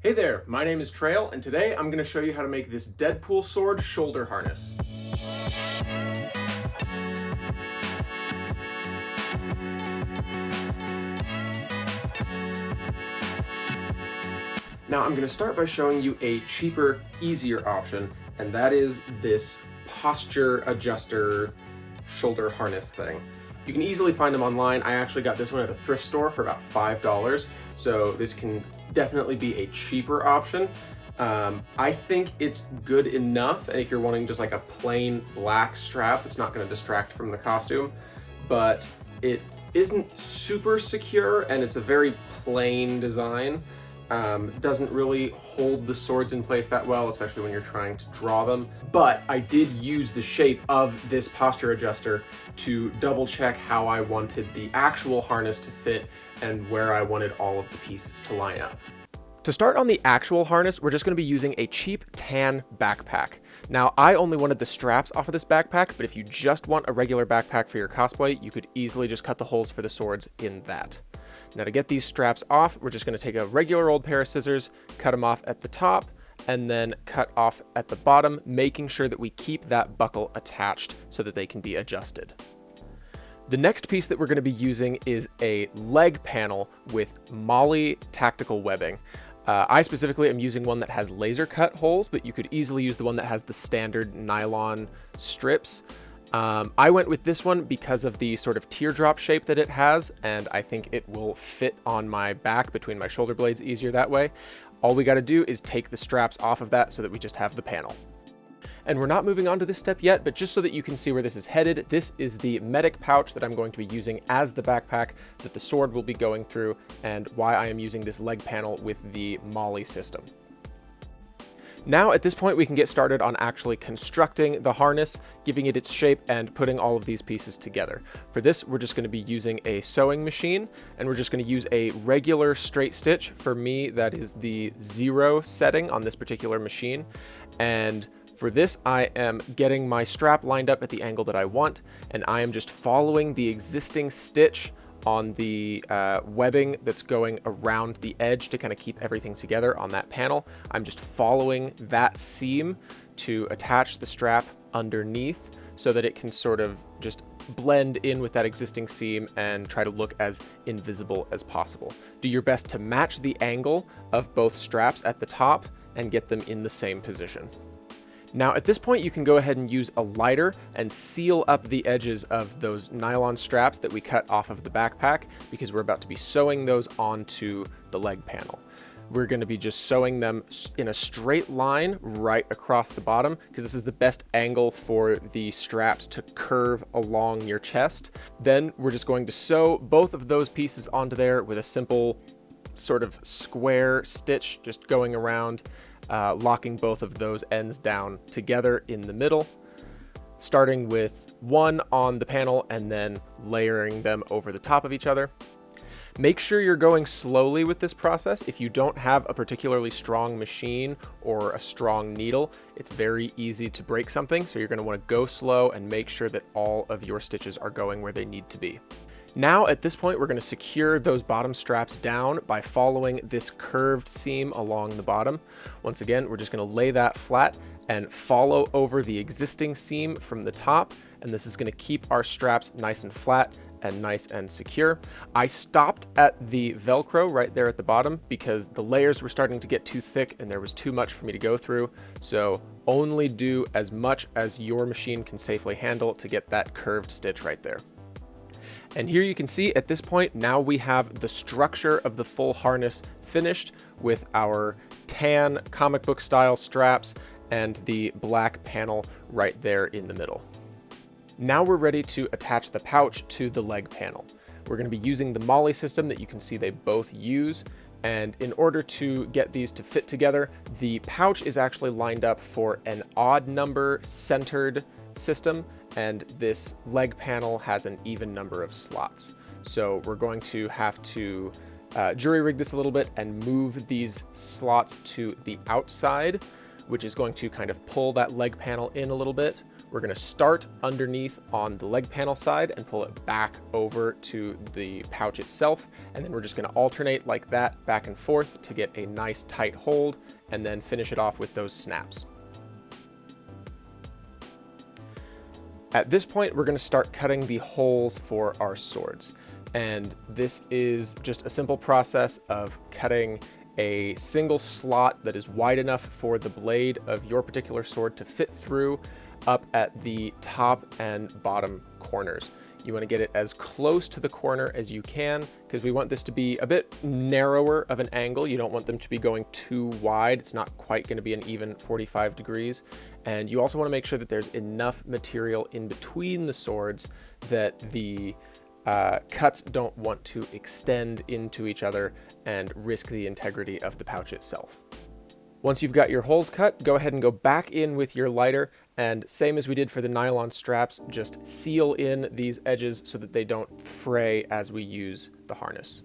Hey there, my name is Trail, and today I'm going to show you how to make this Deadpool sword shoulder harness. Now I'm going to start by showing you a cheaper, easier option, and that is this posture adjuster shoulder harness thing. You can easily find them online. I actually got this one at a thrift store for about $5, so this can definitely be a cheaper option. I think it's good enough, and if you're wanting just like a plain black strap, it's not going to distract from the costume, but it isn't super secure, and it's a very plain design. Doesn't really hold the swords in place that well, especially when you're trying to draw them. But I did use the shape of this posture adjuster to double check how I wanted the actual harness to fit and where I wanted all of the pieces to line up. To start on the actual harness, we're just going to be using a cheap tan backpack. Now, I only wanted the straps off of this backpack, but if you just want a regular backpack for your cosplay, you could easily just cut the holes for the swords in that. Now, to get these straps off, we're just going to take a regular old pair of scissors, cut them off at the top, and then cut off at the bottom, making sure that we keep that buckle attached so that they can be adjusted. The next piece that we're going to be using is a leg panel with Molly tactical webbing. I specifically am using one that has laser cut holes, but you could easily use the one that has the standard nylon strips. I went with this one because of the sort of teardrop shape that it has, and I think it will fit on my back between my shoulder blades easier that way. All we got to do is take the straps off of that so that we just have the panel. And we're not moving on to this step yet, but just so that you can see where this is headed, this is the medic pouch that I'm going to be using as the backpack that the sword will be going through, and why I am using this leg panel with the Molly system. Now at this point we can get started on actually constructing the harness, giving it its shape, and putting all of these pieces together. For this, we're just going to be using a sewing machine, and we're just going to use a regular straight stitch. For me, that is the 0 setting on this particular machine. And for this, I am getting my strap lined up at the angle that I want, and I am just following the existing stitch on the webbing that's going around the edge to kind of keep everything together on that panel. I'm just following that seam to attach the strap underneath so that it can sort of just blend in with that existing seam and try to look as invisible as possible. Do your best to match the angle of both straps at the top and get them in the same position. Now at this point you can go ahead and use a lighter and seal up the edges of those nylon straps that we cut off of the backpack, because we're about to be sewing those onto the leg panel. We're going to be just sewing them in a straight line right across the bottom, because this is the best angle for the straps to curve along your chest. Then we're just going to sew both of those pieces onto there with a simple sort of square stitch just going around, locking both of those ends down together in the middle, starting with one on the panel and then layering them over the top of each other. Make sure you're going slowly with this process. If you don't have a particularly strong machine or a strong needle, it's very easy to break something, so you're going to want to go slow and make sure that all of your stitches are going where they need to be. Now at this point, we're going to secure those bottom straps down by following this curved seam along the bottom. Once again, we're just going to lay that flat and follow over the existing seam from the top, and this is going to keep our straps nice and flat and nice and secure. I stopped at the Velcro right there at the bottom because the layers were starting to get too thick and there was too much for me to go through, so only do as much as your machine can safely handle to get that curved stitch right there. And here you can see at this point, now we have the structure of the full harness finished with our tan comic book style straps and the black panel right there in the middle. Now we're ready to attach the pouch to the leg panel. We're going to be using the Molly system that you can see they both use. And in order to get these to fit together, the pouch is actually lined up for an odd number centered system, and this leg panel has an even number of slots. So we're going to have to jury rig this a little bit and move these slots to the outside, which is going to kind of pull that leg panel in a little bit, We're going to start underneath on the leg panel side and pull it back over to the pouch itself. And then we're just going to alternate like that back and forth to get a nice tight hold, and then finish it off with those snaps. At this point, we're going to start cutting the holes for our swords. And this is just a simple process of cutting a single slot that is wide enough for the blade of your particular sword to fit through up at the top and bottom corners. You want to get it as close to the corner as you can, because we want this to be a bit narrower of an angle. You don't want them to be going too wide. It's not quite going to be an even 45 degrees. And you also want to make sure that there's enough material in between the swords that the cuts don't want to extend into each other and risk the integrity of the pouch itself. Once you've got your holes cut, go ahead and go back in with your lighter, and same as we did for the nylon straps, just seal in these edges so that they don't fray as we use the harness.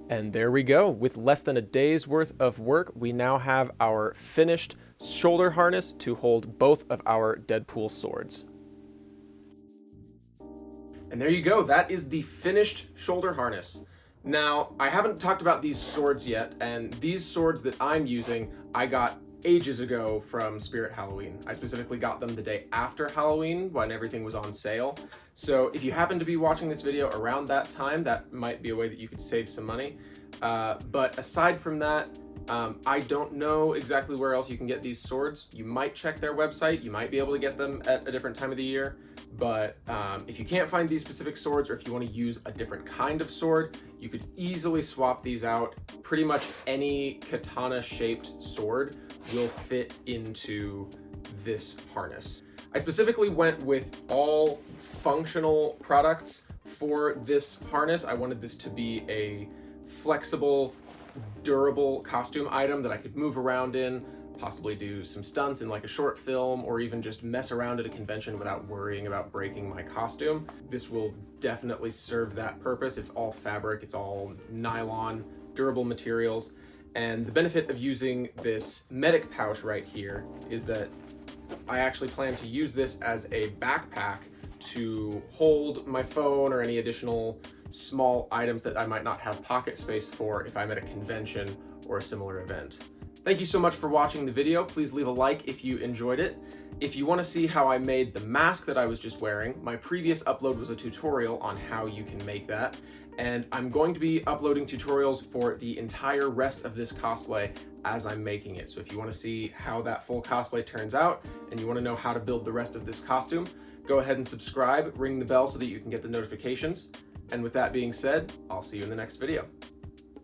And there we go. With less than a day's worth of work, we now have our finished shoulder harness to hold both of our Deadpool swords. And there you go. That is the finished shoulder harness. Now, I haven't talked about these swords yet, and these swords that I'm using, I got ages ago from Spirit Halloween. I specifically got them the day after Halloween when everything was on sale. So if you happen to be watching this video around that time, that might be a way that you could save some money. But aside from that, I don't know exactly where else you can get these swords. You might check their website. You might be able to get them at a different time of the year. But if you can't find these specific swords, or if you want to use a different kind of sword, you could easily swap these out. Pretty much any katana-shaped sword will fit into this harness. I specifically went with all functional products for this harness. I wanted this to be a flexible, durable costume item that I could move around in, possibly do some stunts in like a short film, or even just mess around at a convention without worrying about breaking my costume. This will definitely serve that purpose. It's all fabric, it's all nylon, durable materials. And the benefit of using this medic pouch right here is that I actually plan to use this as a backpack to hold my phone or any additional small items that I might not have pocket space for if I'm at a convention or a similar event. Thank you so much for watching the video. Please leave a like if you enjoyed it. If you want to see how I made the mask that I was just wearing, my previous upload was a tutorial on how you can make that. And I'm going to be uploading tutorials for the entire rest of this cosplay as I'm making it. So if you want to see how that full cosplay turns out and you want to know how to build the rest of this costume, go ahead and subscribe, ring the bell so that you can get the notifications. And with that being said, I'll see you in the next video.